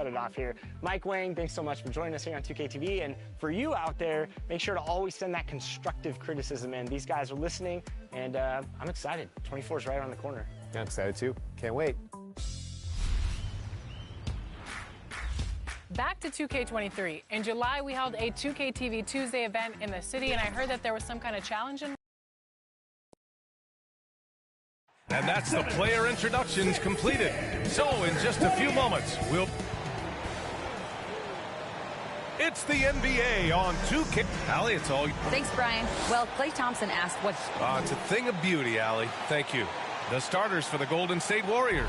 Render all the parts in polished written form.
cut it off here. Mike Wang, thanks so much for joining us here on 2K TV. And for you out there, make sure to always send that constructive criticism in. These guys are listening, and I'm excited. 24 is right around the corner. Yeah, I'm excited too. Can't wait. Back to 2K23. In July, we held a 2K TV Tuesday event in the city, and I heard that there was some kind of challenge in. And that's the player introductions completed. So in just a few moments, it's the NBA on 2K. Allie, it's all. Thanks, Brian. Well, Klay Thompson asked what. It's a thing of beauty, Allie. Thank you. The starters for the Golden State Warriors.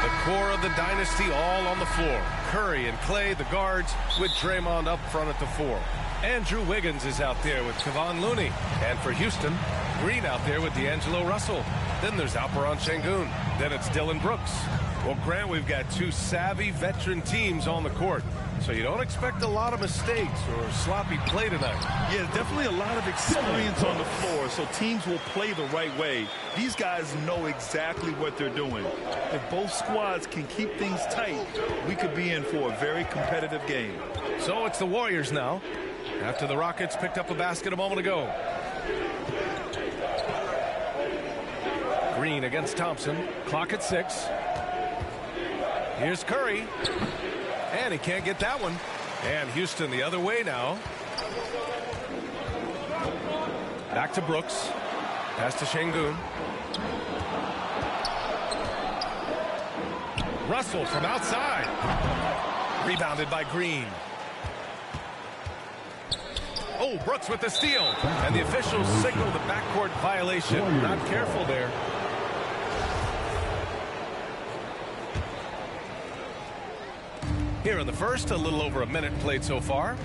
The core of the dynasty all on the floor. Curry and Klay, the guards, with Draymond up front at the 4. Andrew Wiggins is out there with Kevon Looney. And for Houston, Green out there with D'Angelo Russell. Then there's Alperen Sengun. Then it's Dylan Brooks. Well, Grant, we've got two savvy veteran teams on the court. So you don't expect a lot of mistakes or sloppy play tonight. Yeah, definitely a lot of experience on the floor, so teams will play the right way. These guys know exactly what they're doing. If both squads can keep things tight, we could be in for a very competitive game. So it's the Warriors now, after the Rockets picked up a basket a moment ago. Green against Thompson. Clock at 6. Here's Curry. And he can't get that one. And Houston the other way now. Back to Brooks. Pass to Sengun. Russell from outside. Rebounded by Green. Oh, Brooks with the steal. And the officials signal the backcourt violation. Not careful there. Here in the first, a little over a minute played so far.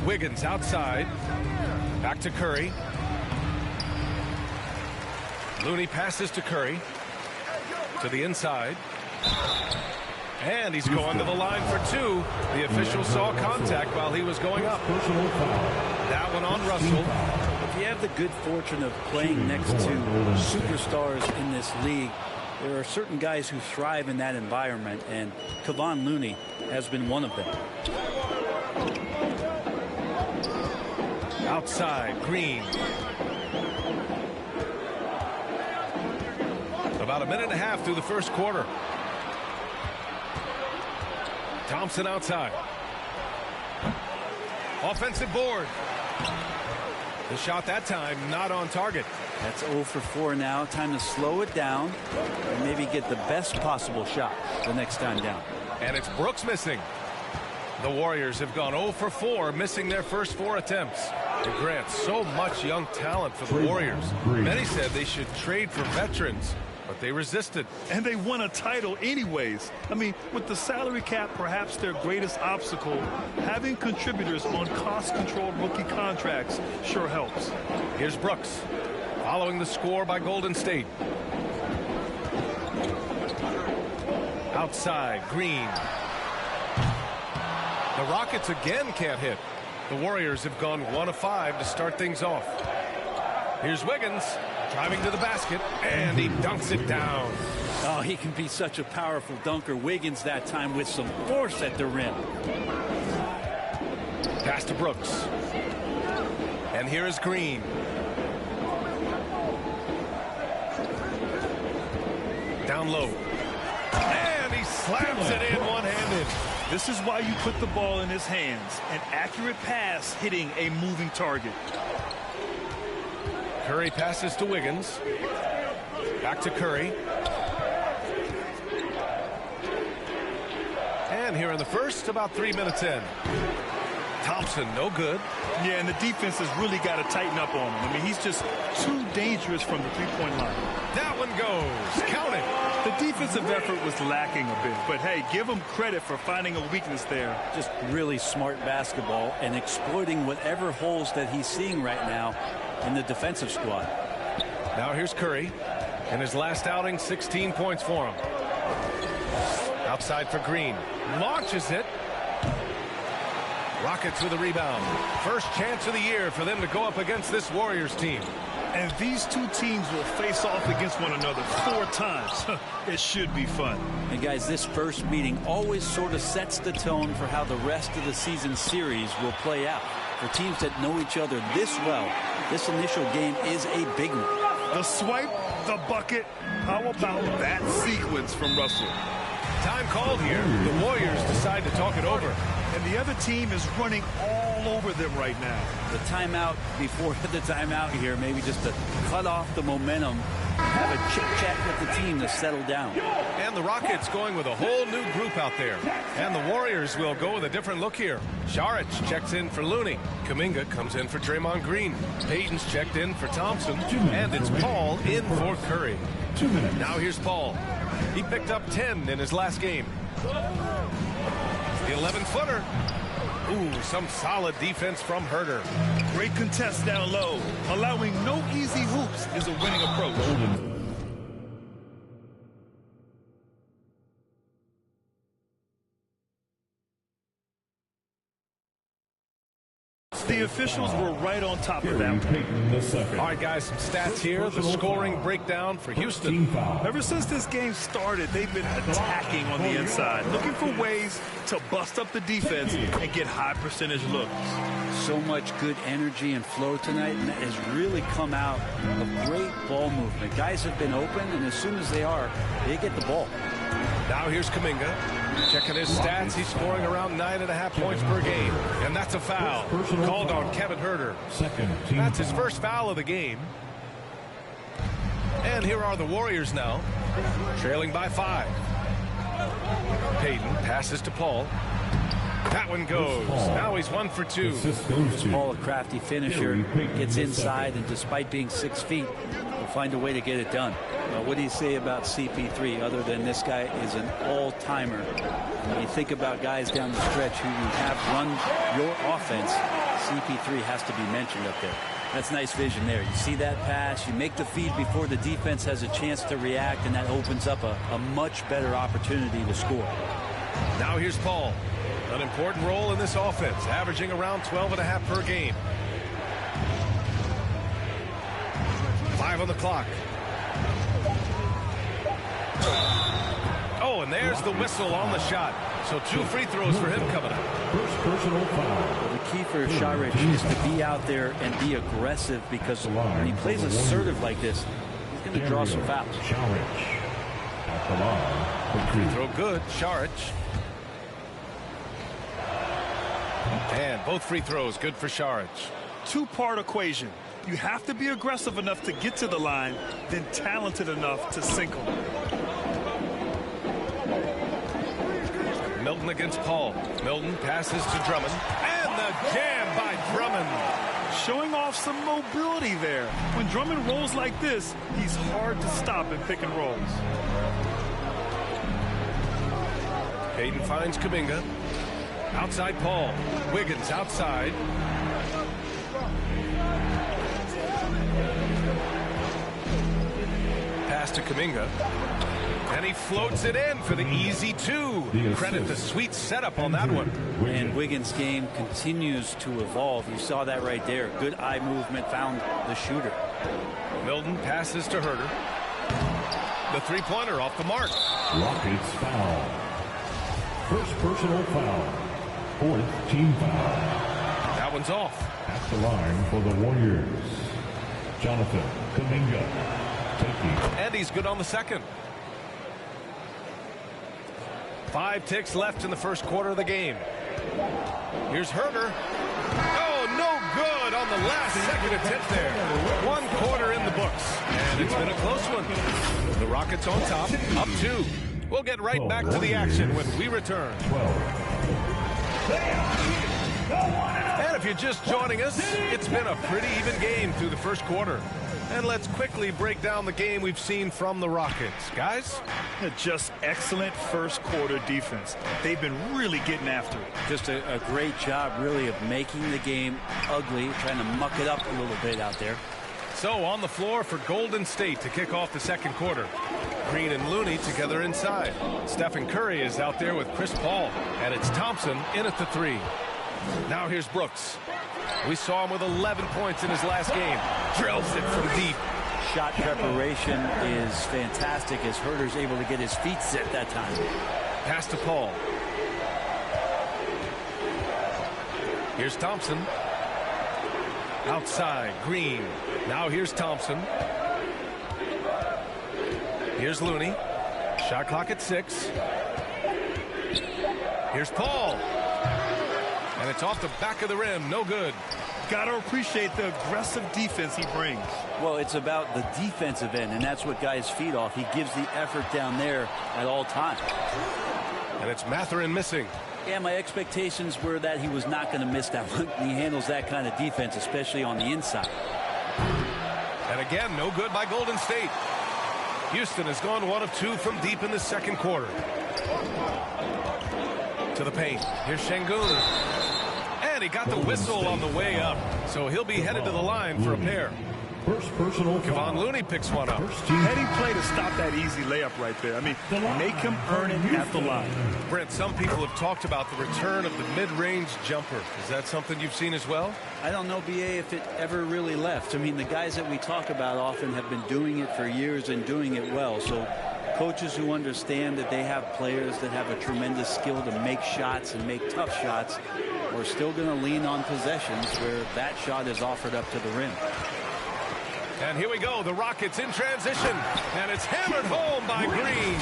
Wiggins outside. Back to Curry. Looney passes to Curry. To the inside. And he's going to the line for 2. The official saw contact while he was going up. That one on Russell. If you have the good fortune of playing next to superstars in this league, there are certain guys who thrive in that environment, and Kevon Looney has been one of them. Outside, Green. About a minute and a half through the first quarter. Thompson outside. Offensive board. The shot that time not on target. That's 0 for 4 now. Time to slow it down and maybe get the best possible shot the next time down. And it's Brooks missing. The Warriors have gone 0 for 4, missing their first 4 attempts. And Grant, so much young talent for the Warriors. Many said they should trade for veterans, but they resisted. And they won a title anyways. I mean, with the salary cap perhaps their greatest obstacle, having contributors on cost-controlled rookie contracts sure helps. Here's Brooks, following the score by Golden State. Outside, Green. The Rockets again can't hit. The Warriors have gone 1 of 5 to start things off. Here's Wiggins. Driving to the basket, and he dunks it down. Oh, he can be such a powerful dunker. Wiggins that time with some force at the rim. Pass to Brooks. And here is Green. Down low. And he slams it in one-handed. This is why you put the ball in his hands. An accurate pass hitting a moving target. Curry passes to Wiggins. Back to Curry. And here in the first, about 3 minutes in. Thompson, no good. Yeah, and the defense has really got to tighten up on him. I mean, he's just too dangerous from the three-point line. That one goes. Count it. The defensive effort was lacking a bit, but hey, give him credit for finding a weakness there. Just really smart basketball and exploiting whatever holes that he's seeing right now in the defensive squad. Now here's Curry. In his last outing, 16 points for him. Outside for Green. Launches it. Rockets with a rebound. First chance of the year for them to go up against this Warriors team. And these two teams will face off against one another 4 times. It should be fun. And guys, this first meeting always sort of sets the tone for how the rest of the season series will play out. For teams that know each other this well, this initial game is a big one. The swipe, the bucket. How about that sequence from Russell? Time called here. The Warriors decide to talk it over. And the other team is running all over them right now. The timeout before the timeout here, maybe just to cut off the momentum, have a chit-chat with the team to settle down. And the Rockets going with a whole new group out there. And the Warriors will go with a different look here. Saric checks in for Looney. Kuminga comes in for Draymond Green. Payton's checked in for Thompson. And it's Paul in for Curry. 2 minutes. Now here's Paul. He picked up 10 in his last game. The 11-footer. Ooh, some solid defense from Herter. Great contest down low. Allowing no easy hoops is a winning approach. The officials were right on top of that one. All right, guys, some stats here. The scoring breakdown for Houston. Ever since this game started, they've been attacking on the inside, looking for ways to bust up the defense and get high percentage looks. So much good energy and flow tonight, and that has really come out of great ball movement. Guys have been open, and as soon as they are, they get the ball. Now here's Kuminga. Checking his stats, he's scoring around 9.5 points per game. And that's a foul called on Kevin Herter. That's his first foul of the game. And here are the Warriors now, trailing by 5. Payton passes to Paul. That one goes. Now he's 1 for 2. Paul, a crafty finisher, gets inside, and despite being 6 feet, will find a way to get it done. What do you say about CP3 other than this guy is an all-timer? When you think about guys down the stretch who you have run your offense, CP3 has to be mentioned up there. That's nice vision there. You see that pass, you make the feed before the defense has a chance to react, and that opens up a much better opportunity to score. Now here's Paul. An important role in this offense, averaging around 12.5 per game. 5 on the clock. Oh, and there's the whistle on the shot. So 2 free throws for him coming up. First personal foul. Well, the key for Saric is to be out there and be aggressive, because when he plays assertive like this, he's going to draw some fouls. Saric at the line. Free throw good. Saric. And both free throws good for Saric. 2-part equation. You have to be aggressive enough to get to the line, then talented enough to sink them. Milton against Paul. Milton passes to Drummond. And the jam by Drummond. Showing off some mobility there. When Drummond rolls like this, he's hard to stop in pick and rolls. Payton finds Kuminga. Outside Paul. Wiggins outside. Pass to Kuminga. And he floats it in for the easy 2. Credit the sweet setup on that one. And Wiggins' game continues to evolve. You saw that right there. Good eye movement, found the shooter. Milton passes to Herter. The three-pointer off the mark. Rockets foul. First personal foul. 4th team foul. That one's off. At the line for the Warriors, Jonathan Kuminga taking. And he's good on the second. 5 ticks left in the first quarter of the game. Here's Herter. Oh, no good on the last second attempt there. 1 quarter in the books. And it's been a close one. The Rockets on top, up 2. We'll get right back to the action when we return. 12. And if you're just joining us, it's been a pretty even game through the first quarter. And let's quickly break down the game we've seen from the Rockets. Guys? Just excellent first quarter defense. They've been really getting after it. Just a great job, really, of making the game ugly, trying to muck it up a little bit out there. So on the floor for Golden State to kick off the second quarter. Green and Looney together inside. Stephen Curry is out there with Chris Paul. And it's Thompson in at the 3. Now here's Brooks. We saw him with 11 points in his last game. Drills it from deep. Shot preparation is fantastic as Herder's able to get his feet set that time. Pass to Paul. Here's Thompson. Outside, Green. Now here's Thompson. Here's Looney. Shot clock at 6. Here's Paul. And it's off the back of the rim. No good. Got to appreciate the aggressive defense he brings. Well, it's about the defensive end, and that's what guys feed off. He gives the effort down there at all times. And it's Mathurin missing. Yeah, my expectations were that he was not going to miss that one. He handles that kind of defense, especially on the inside. And again, no good by Golden State. Houston has gone 1 of 2 from deep in the second quarter. To the paint. Here's Şengün. And he got the whistle on the way up. So he'll be headed to the line for a pair. First personal Kevon foul. Looney picks one up. Heady play to stop that easy layup right there. I mean, make him earn it at the line. Brent, some people have talked about the return of the mid-range jumper. Is that something you've seen as well? I don't know, BA, if it ever really left. I mean, the guys that we talk about often have been doing it for years and doing it well. So coaches who understand that they have players that have a tremendous skill to make shots and make tough shots are still going to lean on possessions where that shot is offered up to the rim. And here we go, the Rockets in transition, and it's hammered home by Green.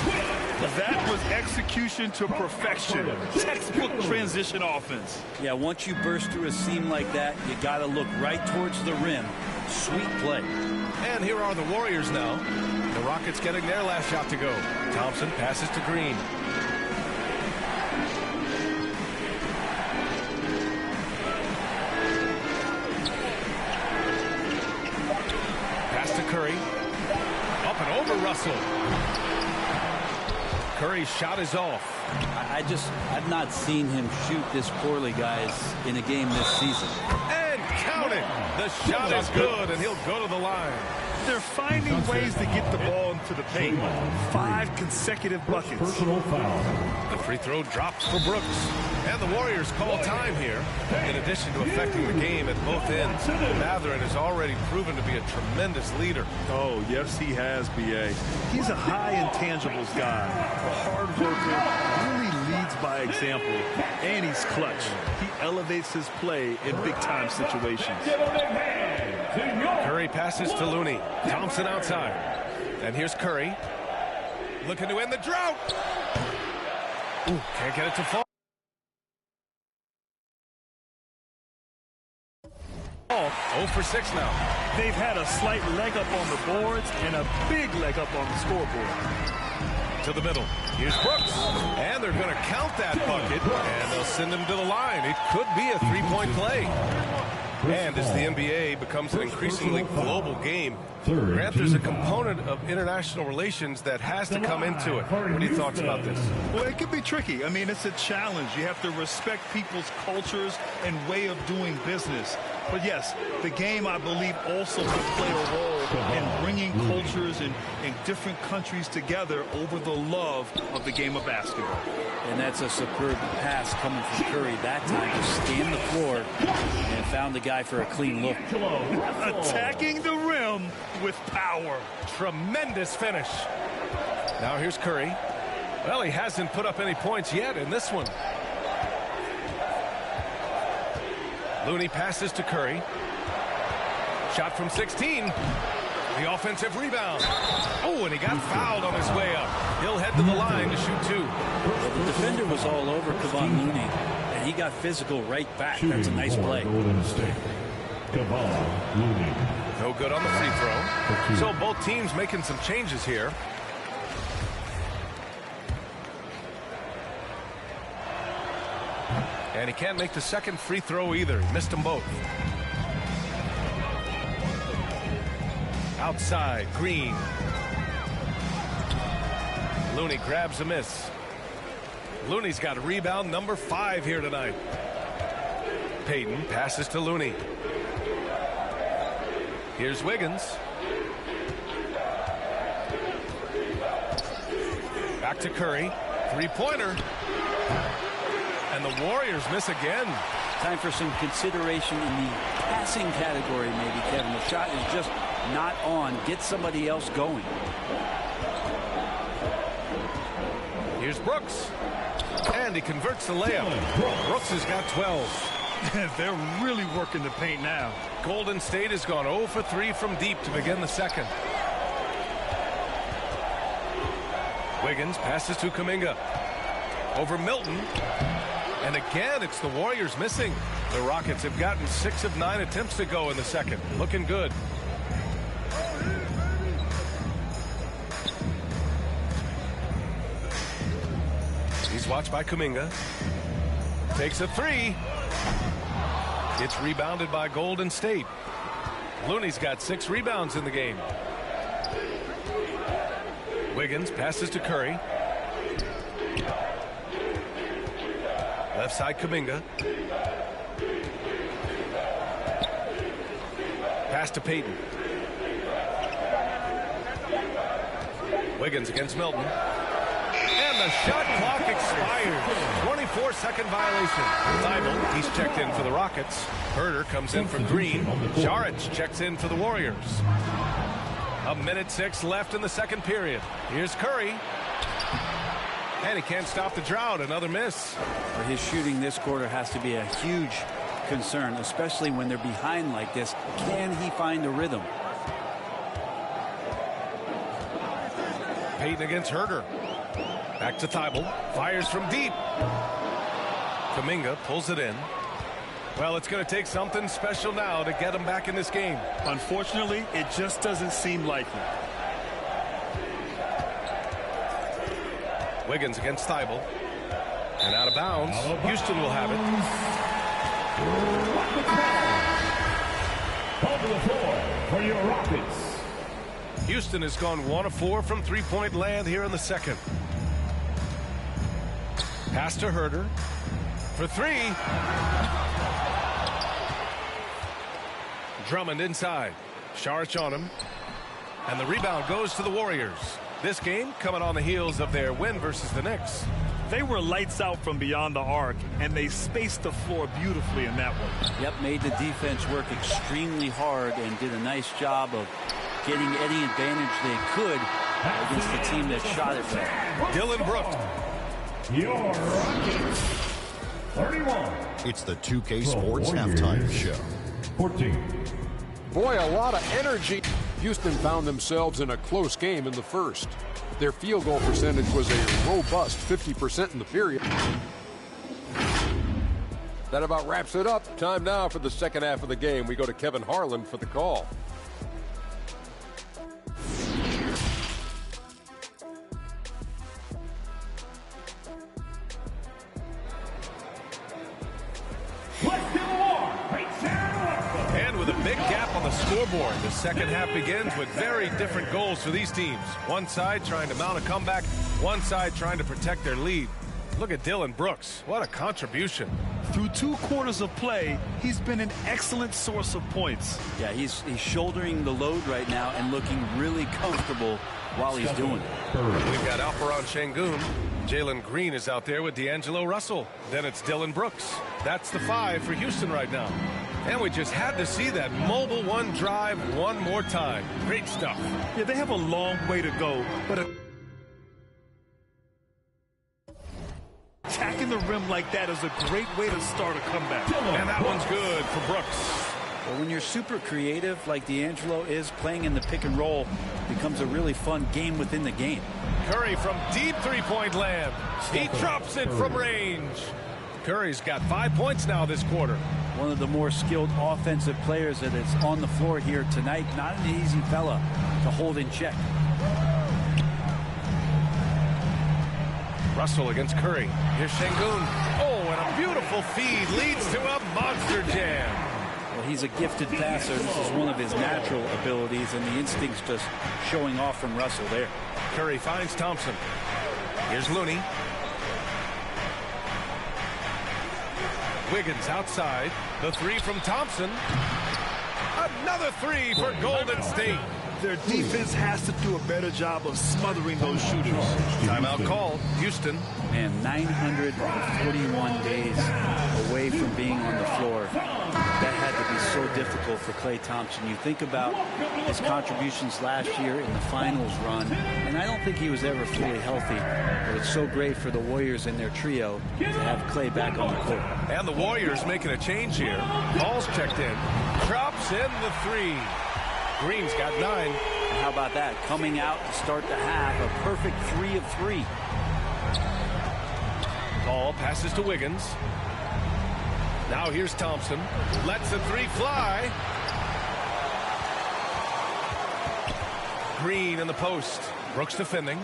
That was execution to perfection. Textbook transition offense. Yeah, once you burst through a seam like that, you got to look right towards the rim. Sweet play. And here are the Warriors now. The Rockets getting their last shot to go. Thompson passes to Green. Curry. Up and over Russell. Curry's shot is off. I've not seen him shoot this poorly, guys, in a game this season. And count it. The shot is good, and he'll go to the line. They're finding ways to get the ball into the paint. 5 consecutive buckets. Personal foul. The free throw drops for Brooks. And the Warriors call time here. In addition to affecting the game at both ends, Mathurin has already proven to be a tremendous leader. Oh, yes, he has, B.A. He's a high intangibles guy, a hard worker, really leads by example, and he's clutch. He elevates his play in big-time situations. Curry passes to Looney. Thompson outside. And here's Curry. Looking to end the drought. Ooh, can't get it to fall. 0 for 6 now. They've had a slight leg up on the boards and a big leg up on the scoreboard. To the middle. Here's Brooks. And they're going to count that bucket. And they'll send him to the line. It could be a three-point play. And as the NBA becomes an increasingly global game, Grant, there's a component of international relations that has to come into it. What are your thoughts about this? Well, it can be tricky. I mean, it's a challenge. You have to respect people's cultures and way of doing business. But yes, the game, I believe, also can play a role in bringing cultures and different countries together over the love of the game of basketball. And that's a superb pass coming from Curry that time to scan the floor and found the guy for a clean look. Attacking the rim with power. Tremendous finish. Now here's Curry. Well, he hasn't put up any points yet in this one. Looney passes to Curry. Shot from 16. The offensive rebound. Oh, and he got fouled on his way up. He'll head to the line to shoot 2. Well, the defender was all over Kevon Looney, and he got physical right back. That's a nice play. Golden State. Kevon Looney. No good on the free throw. So both teams making some changes here. And he can't make the second free throw either. He missed them both. Outside, Green. Looney grabs a miss. Looney's got rebound number 5 here tonight. Payton passes to Looney. Here's Wiggins. Back to Curry. Three-pointer. And the Warriors miss again. Time for some consideration in the passing category, maybe, Kevin. The shot is just not on. Get somebody else going. Here's Brooks. And he converts the layup. Brooks has got 12. They're really working the paint now. Golden State has gone 0 for 3 from deep to begin the second. Wiggins passes to Kuminga. Over Milton. And again, it's the Warriors missing. The Rockets have gotten 6 of 9 attempts to go in the second. Looking good. He's watched by Kuminga. Takes a 3. It's rebounded by Golden State. Looney's got 6 rebounds in the game. Wiggins passes to Curry. Left side Kuminga. Pass to Payton. Wiggins against Milton. And the shot clock expires. 24-second violation. Thibault, he's checked in for the Rockets. Herder comes in for Green. Saric checks in for the Warriors. 1:06 left in the second period. Here's Curry. And he can't stop the drought. Another miss. His shooting this quarter has to be a huge concern, especially when they're behind like this. Can he find a rhythm? Payton against Herder. Back to Thibault. Fires from deep. Kuminga pulls it in. Well, it's going to take something special now to get him back in this game. Unfortunately, it just doesn't seem likely. Wiggins against Thibault. And out of bounds. Houston will have it. Call to the floor for your Rockets. Houston has gone 1 of 4 from three-point land here in the second. Pass to Herder. For 3. Drummond inside. Saric on him. And the rebound goes to the Warriors. This game coming on the heels of their win versus the Knicks. They were lights out from beyond the arc, and they spaced the floor beautifully in that one. Yep, made the defense work extremely hard and did a nice job of getting any advantage they could against the team that shot it well. Dylan Brooks. Your Rockets. 31. It's the 2K Sports Halftime Show. 14. Boy, a lot of energy. Houston found themselves in a close game in the first. Their field goal percentage was a robust 50% in the period. That about wraps it up. Time now for the second half of the game. We go to Kevin Harlan for the call. And with a big gap on the scoreboard, the second half begins with very different goals for these teams. One side trying to mount a comeback, one side trying to protect their lead. Look at Dylan Brooks. What a contribution. Through 2 quarters of play, he's been an excellent source of points. Yeah, he's shouldering the load right now and looking really comfortable while he's doing it. We've got Alperen Şengün. Jalen Green is out there with D'Angelo Russell. Then it's Dylan Brooks. That's the 5 for Houston right now. And we just had to see that mobile one drive one more time. Great stuff. Yeah, they have a long way to go, but attacking the rim like that is a great way to start a comeback. And that one's good for Brooks. Well, when you're super creative like D'Angelo is, playing in the pick and roll becomes a really fun game within the game. Curry from deep three-point land. He drops it from range. Curry's got 5 points now this quarter. One of the more skilled offensive players that is on the floor here tonight. Not an easy fella to hold in check. Russell against Curry. Here's Şengün. Oh, and a beautiful feed leads to a monster jam. Well, he's a gifted passer. This is one of his natural abilities, and the instincts just showing off from Russell there. Curry finds Thompson. Here's Looney. Wiggins outside. The 3 from Thompson. Another 3 for Golden State. Their defense has to do a better job of smothering those shooters. Timeout called. Houston. And 941 days away from being on the floor. That had to be so difficult for Klay Thompson. You think about his contributions last year in the finals run, and I don't think he was ever fully healthy. But it's so great for the Warriors and their trio to have Klay back on the court. And the Warriors making a change here. Paul's checked in. Drops in the three. Green's got 9. And how about that? Coming out to start the half, a perfect 3 of 3. Paul passes to Wiggins. Now here's Thompson. Lets the 3 fly. Green in the post. Brooks defending.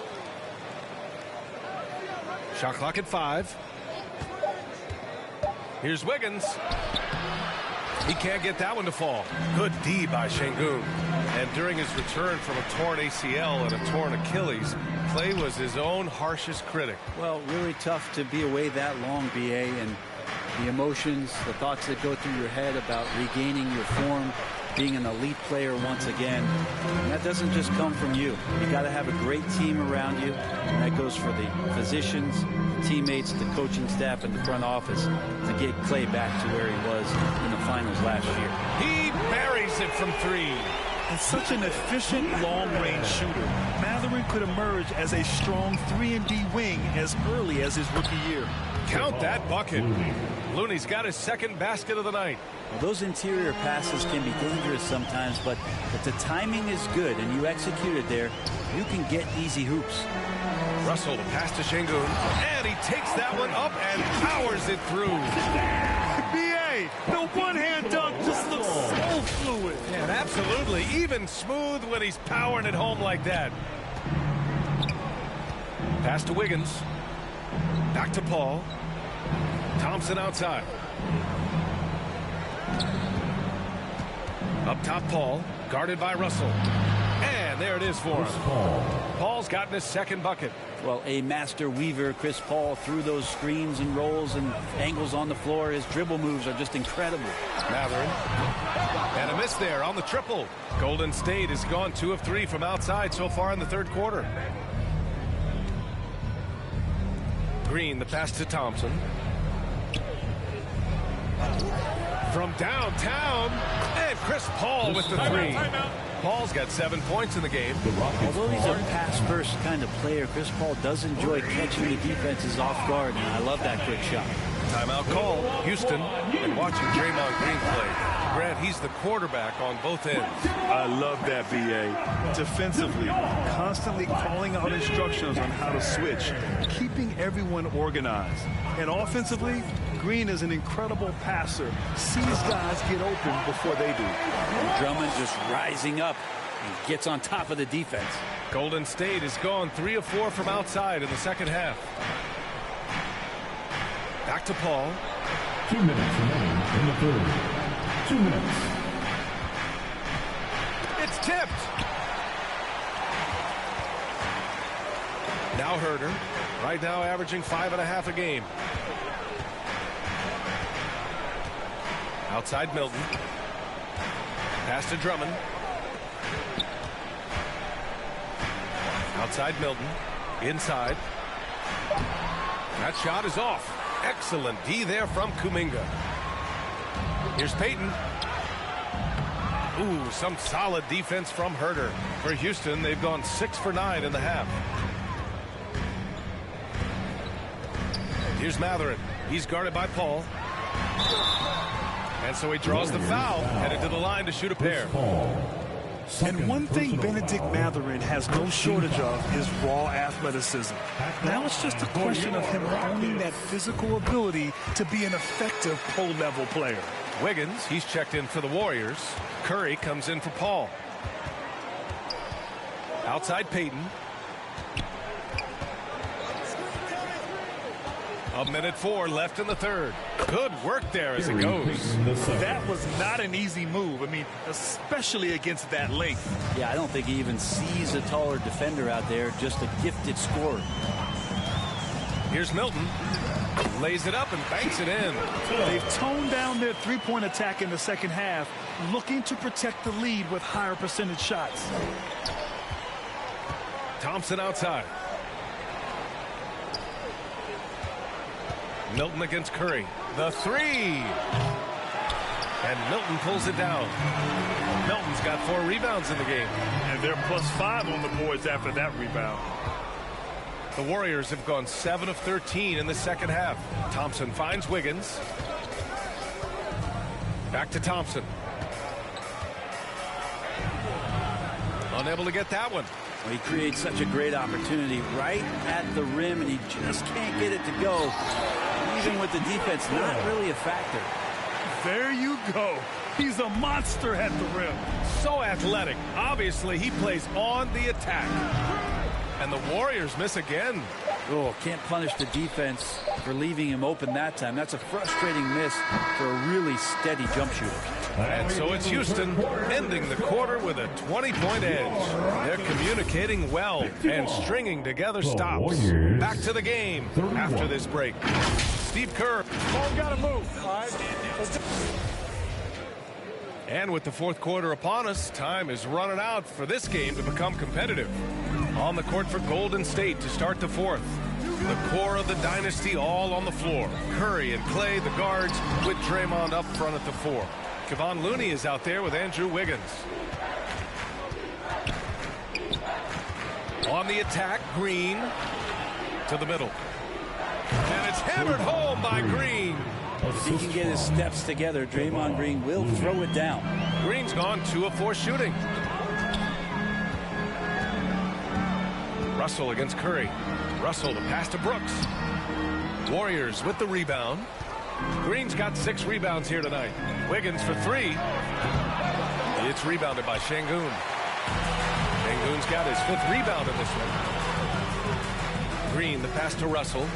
Shot clock at 5. Here's Wiggins. He can't get that one to fall. Good D by Şengün. And during his return from a torn ACL and a torn Achilles, Klay was his own harshest critic. Well, really tough to be away that long, BA, and the emotions, the thoughts that go through your head about regaining your form, being an elite player once again. And that doesn't just come from you. You got to have a great team around you, and that goes for the physicians, the teammates, the coaching staff, and the front office to get Klay back to where he was in the finals last year. He buries it from 3. And such an efficient long-range shooter. Mathurin could emerge as a strong 3-and-D wing as early as his rookie year. Count that bucket. Looney's got his second basket of the night. Well, those interior passes can be dangerous sometimes, but if the timing is good and you execute it there, you can get easy hoops. Russell to pass to Şengün, and he takes that one up and powers it through. BA, the one-hand dunk just looks so fluid. Yeah, absolutely. Even smooth when he's powering it home like that. Pass to Wiggins. Back to Paul. Thompson outside. Up top, Paul. Guarded by Russell. And there it is for him. Paul's gotten his second bucket. Well, a master weaver, Chris Paul, through those screens and rolls and angles on the floor. His dribble moves are just incredible. Mathurin. And a miss there on the triple. Golden State has gone 2 of 3 from outside so far in the third quarter. Green, the pass to Thompson. From downtown, and Chris Paul with the 3. Paul's got 7 points in the game. Although he's a pass-first kind of player, Chris Paul does enjoy catching the defenses off guard, and I love that quick shot. Timeout call. Houston, and watching Draymond Green play. Grant, he's the quarterback on both ends. I love that, BA. Defensively, constantly calling out instructions on how to switch, keeping everyone organized. And offensively, Green is an incredible passer. Sees guys get open before they do. And Drummond just rising up and gets on top of the defense. Golden State has gone 3 of 4 from outside in the second half. Back to Paul. 2 minutes remaining in the third. 2 minutes. It's tipped. Now Herder. Right now averaging 5.5 a game. Outside Milton. Pass to Drummond. Outside Milton. Inside. That shot is off. Excellent D there from Kuminga. Here's Payton. Ooh, some solid defense from Herder. For Houston, they've gone 6 for 9 in the half. Here's Mathurin. He's guarded by Paul. And so he draws the foul, headed to the line to shoot a pair. And one thing Benedict Mathurin has no shortage of is raw athleticism. Now it's just a question of him owning that physical ability to be an effective pro-level player. Wiggins, he's checked in for the Warriors. Curry comes in for Paul. Outside Payton. A minute 4 left in the third. Good work there as it goes. That was not an easy move. I mean, especially against that length. Yeah, I don't think he even sees a taller defender out there, just a gifted scorer. Here's Milton. Lays it up and banks it in. They've toned down their three-point attack in the second half, looking to protect the lead with higher percentage shots. Thompson outside. Milton against Curry. The 3. And Milton pulls it down. Milton's got 4 rebounds in the game. And they're +5 on the boards after that rebound. The Warriors have gone 7 of 13 in the second half. Thompson finds Wiggins. Back to Thompson. Unable to get that one. Well, he creates such a great opportunity right at the rim, and he just can't get it to go. Even with the defense, not really a factor. There you go. He's a monster at the rim. So athletic. Obviously, he plays on the attack. And the Warriors miss again. Oh, can't punish the defense for leaving him open that time. That's a frustrating miss for a really steady jump shooter. And so it's Houston ending the quarter with a 20-point edge. They're communicating well and stringing together stops. Back to the game after this break. Steve Kerr. Ball got to move. All right. And with the fourth quarter upon us, time is running out for this game to become competitive. On the court for Golden State to start the fourth. The core of the dynasty all on the floor. Curry and Clay, the guards, with Draymond up front at the 4. Kevon Looney is out there with Andrew Wiggins. On the attack, Green to the middle. And it's hammered home by Green. If he can get his steps together, Draymond Green will throw it down. Green's gone 2 of 4 shooting. Russell against Curry. Russell, the pass to Brooks. Warriors with the rebound. Green's got 6 rebounds here tonight. Wiggins for 3. It's rebounded by Şengün. Şengün's got his 5th rebound in this one. Green, the pass to Russell.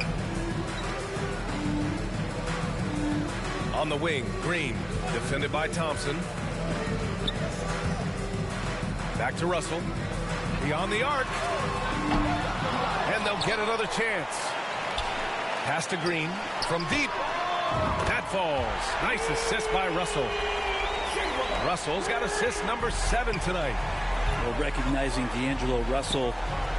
On the wing, Green, defended by Thompson. Back to Russell. Beyond the arc. And they'll get another chance. Pass to Green from deep. That falls. Nice assist by Russell. Russell's got assist number 7 tonight. Well, recognizing D'Angelo Russell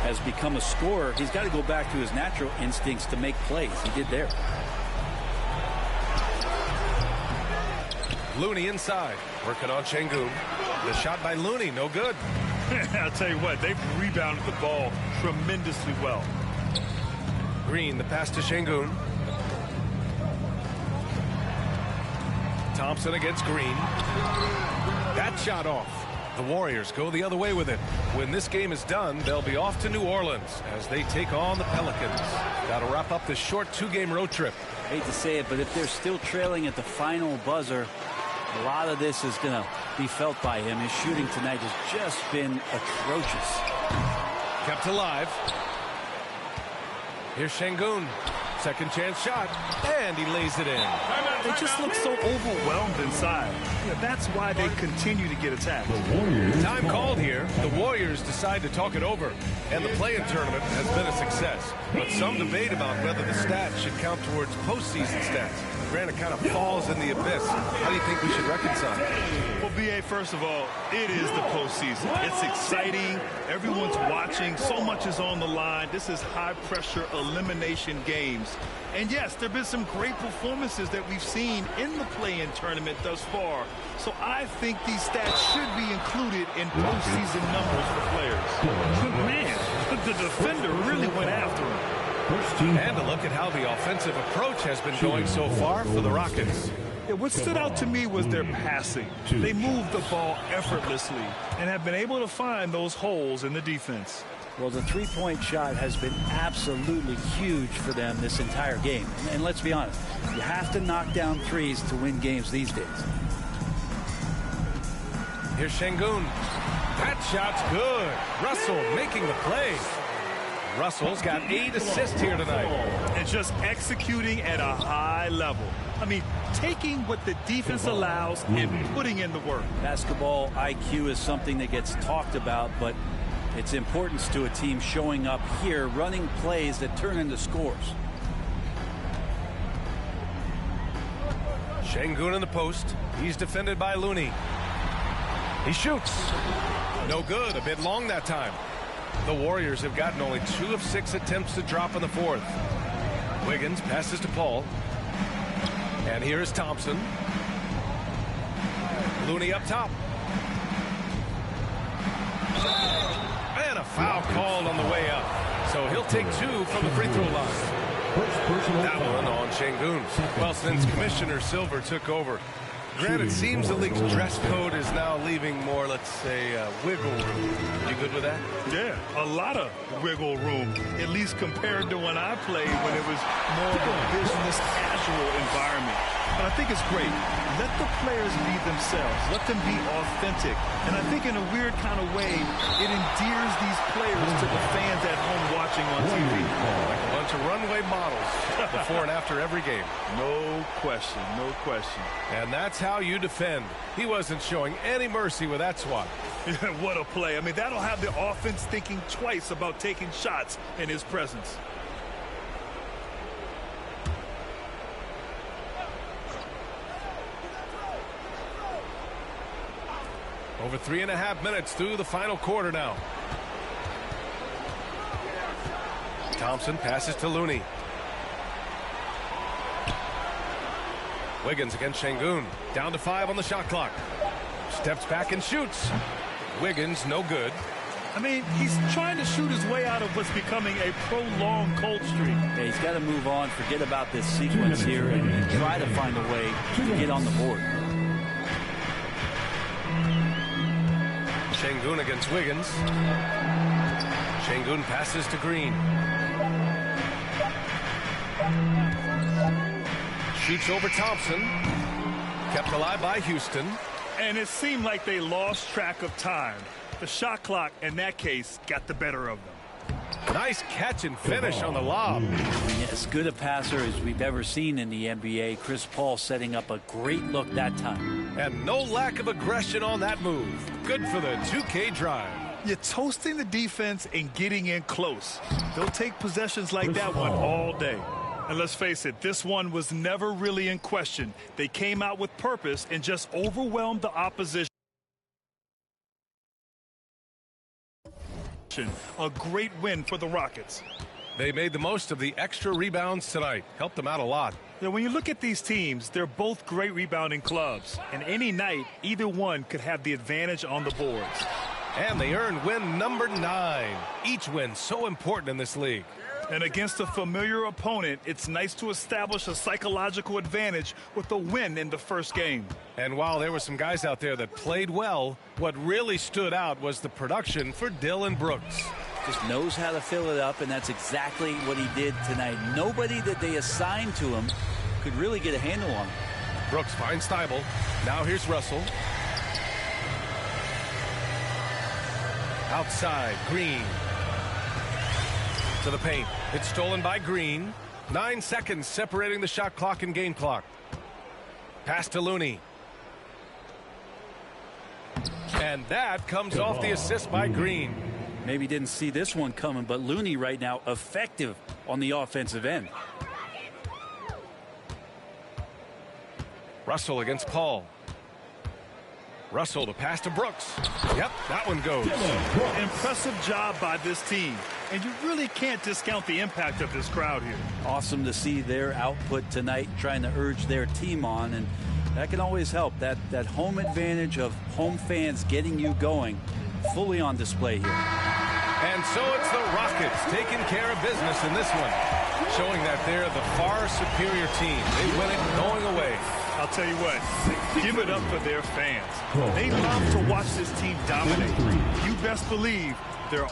has become a scorer, he's got to go back to his natural instincts to make plays. He did there. Looney inside, working on Şengün. The shot by Looney, no good. I'll tell you what, they've rebounded the ball tremendously well. Green, the pass to Şengün. Thompson against Green. That shot off. The Warriors go the other way with it. When this game is done, they'll be off to New Orleans as they take on the Pelicans. Got to wrap up this short 2-game road trip. I hate to say it, but if they're still trailing at the final buzzer, a lot of this is going to be felt by him. His shooting tonight has just been atrocious. Kept alive. Here's Şengün. Second chance shot. And he lays it in. They just look so overwhelmed inside. Yeah, that's why they continue to get attacked. Time called here. The Warriors decide to talk it over. And the play-in tournament has been a success. But some debate about whether the stats should count towards postseason stats. Granted, kind of falls in the abyss. How do you think we should reconcile? Well, B.A., first of all, it is the postseason. It's exciting. Everyone's watching. So much is on the line. This is high-pressure elimination games. And, yes, there have been some great performances that we've seen in the play-in tournament thus far. So I think these stats should be included in postseason numbers for players. But, man, the defender really went after him. And a look at how the offensive approach has been going so far for the Rockets. Yeah, what stood out to me was their passing. They moved the ball effortlessly and have been able to find those holes in the defense. Well, the three-point shot has been absolutely huge for them this entire game. And let's be honest, you have to knock down threes to win games these days. Here's Şengün. That shot's good. Russell making the play. Russell's got 8 assists here tonight. And just executing at a high level. I mean, taking what the defense allows and putting in the work. Basketball IQ is something that gets talked about, but its importance to a team showing up here, running plays that turn into scores. Şengün in the post. He's defended by Looney. He shoots. No good. A bit long that time. The Warriors have gotten only 2 of 6 attempts to drop in the fourth. Wiggins passes to Paul. And here is Thompson. Looney up top. And a foul called on the way up. So he'll take 2 from the free throw line. That one on Şengün. Well, since Commissioner Silver took over, granted, it seems the league's dress code is now leaving more, let's say, wiggle room. You good with that? Yeah, a lot of wiggle room, at least compared to when I played, when it was more of a business casual environment. But I think it's great. Let the players be themselves. Let them be authentic. And I think in a weird kind of way, it endears these players to the fans at home watching on TV. Like a bunch of runway models before and after every game. No question, no question. And that's how you defend. He wasn't showing any mercy with that swat. What a play. I mean, that'll have the offense thinking twice about taking shots in his presence. Over 3.5 minutes through the final quarter now. Thompson passes to Looney. Wiggins against Şengün. Down to 5 on the shot clock. Steps back and shoots. Wiggins no good. I mean, he's trying to shoot his way out of what's becoming a prolonged cold streak. Yeah, he's got to move on, forget about this sequence here, and try to find a way to get on the board. Şengün against Wiggins. Şengün passes to Green. Shoots over Thompson. Kept alive by Houston. And it seemed like they lost track of time. The shot clock, in that case, got the better of them. Nice catch and finish on the lob. As good a passer as we've ever seen in the NBA. Chris Paul setting up a great look that time. And no lack of aggression on that move. Good for the 2K drive. You're toasting the defense and getting in close. They'll take possessions like that one all day. And let's face it, this one was never really in question. They came out with purpose and just overwhelmed the opposition. A great win for the Rockets. They made the most of the extra rebounds tonight. Helped them out a lot. Now, when you look at these teams, they're both great rebounding clubs. And any night, either one could have the advantage on the boards. And they earned win number 9. Each win so important in this league. And against a familiar opponent, it's nice to establish a psychological advantage with a win in the first game. And while there were some guys out there that played well, what really stood out was the production for Dillon Brooks. Just knows how to fill it up, and that's exactly what he did tonight. Nobody that they assigned to him could really get a handle on him. Brooks finds Thibault. Now here's Russell. Outside, Green. To the paint. It's stolen by Green. 9 seconds separating the shot clock and game clock. Pass to Looney. And that comes off the assist by Green. Maybe didn't see this one coming, but Looney right now effective on the offensive end. Russell against Paul. Russell to pass to Brooks. Yep, that one goes. Impressive job by this team. And you really can't discount the impact of this crowd here. Awesome to see their output tonight, trying to urge their team on, and that can always help. That home advantage of home fans getting you going, fully on display here. And so it's the Rockets taking care of business in this one, showing that they're the far superior team. They win it going away. I'll tell you what, give it up for their fans. They love to watch this team dominate. You best believe they're